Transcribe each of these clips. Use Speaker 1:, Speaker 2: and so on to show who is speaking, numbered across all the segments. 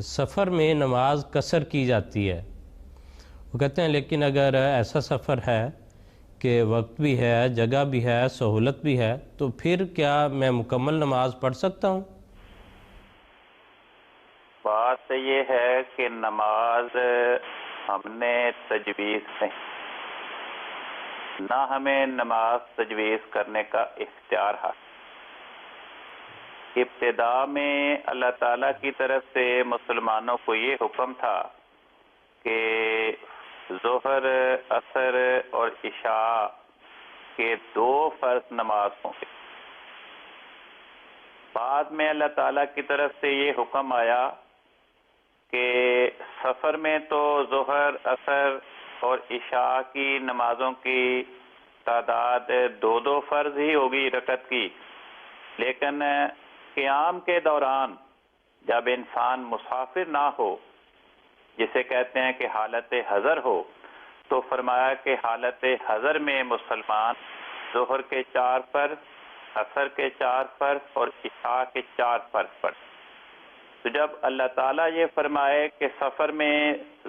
Speaker 1: سفر میں نماز قصر کی جاتی ہے، وہ کہتے ہیں لیکن اگر ایسا سفر ہے کہ وقت بھی ہے، جگہ بھی ہے، سہولت بھی ہے، تو پھر کیا میں مکمل نماز پڑھ سکتا ہوں؟
Speaker 2: بات یہ ہے کہ نماز ہم نے تجویز نہیں، نہ ہمیں نماز تجویز کرنے کا اختیار ہے۔ ابتدا میں اللہ تعالیٰ کی طرف سے مسلمانوں کو یہ حکم تھا کہ ظہر، عصر اور عشاء کے 2 فرض نماز ہوں گے۔ بعد میں اللہ تعالیٰ کی طرف سے یہ حکم آیا کہ سفر میں تو ظہر، عصر اور عشاء کی نمازوں کی تعداد 2 فرض ہی ہوگی رکعت کی، لیکن قیام کے دوران جب انسان مسافر نہ ہو، جسے کہتے ہیں کہ حالت حضر ہو، تو فرمایا کہ حالت حضر میں مسلمان ظہر کے 4 فرض، عصر کے 4 فرض اور عشاء کے 4 فرض پڑھ۔ تو جب اللہ تعالیٰ یہ فرمائے کہ سفر میں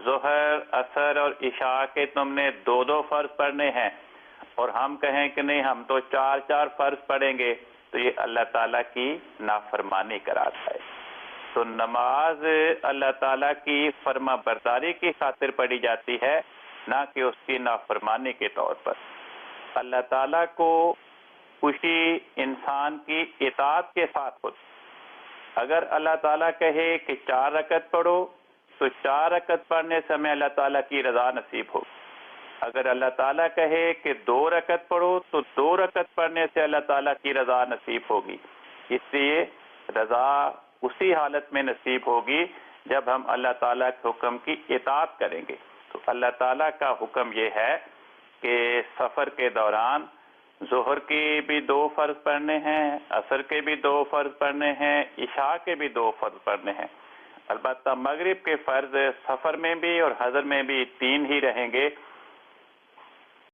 Speaker 2: ظہر، عصر اور عشاء کے تم نے 2 فرض پڑھنے ہیں، اور ہم کہیں کہ نہیں ہم تو 4 فرض پڑھیں گے، تو یہ اللہ تعالیٰ کی نافرمانی کراتا ہے۔ تو نماز اللہ تعالیٰ کی فرما برداری کی خاطر پڑھی جاتی ہے، نہ کہ اس کی نافرمانی کے طور پر۔ اللہ تعالیٰ کو خوشی انسان کی اطاعت کے ساتھ ہوتی۔ اگر اللہ تعالیٰ کہے کہ 4 رکعت پڑھو، تو 4 رکعت پڑھنے سے ہمیں اللہ تعالیٰ کی رضا نصیب ہو۔ اگر اللہ تعالیٰ کہے کہ 2 رکعت پڑھو، تو 2 رکعت پڑھنے سے اللہ تعالیٰ کی رضا نصیب ہوگی۔ اس لیے رضا اسی حالت میں نصیب ہوگی جب ہم اللہ تعالیٰ کے حکم کی اطاعت کریں گے۔ تو اللہ تعالیٰ کا حکم یہ ہے کہ سفر کے دوران ظہر کی بھی 2 فرض پڑھنے ہیں، عصر کے بھی 2 فرض پڑھنے ہیں، عشاء کے بھی 2 فرض پڑھنے ہیں۔ البتہ مغرب کے فرض سفر میں بھی اور حضر میں بھی 3 ہی رہیں گے،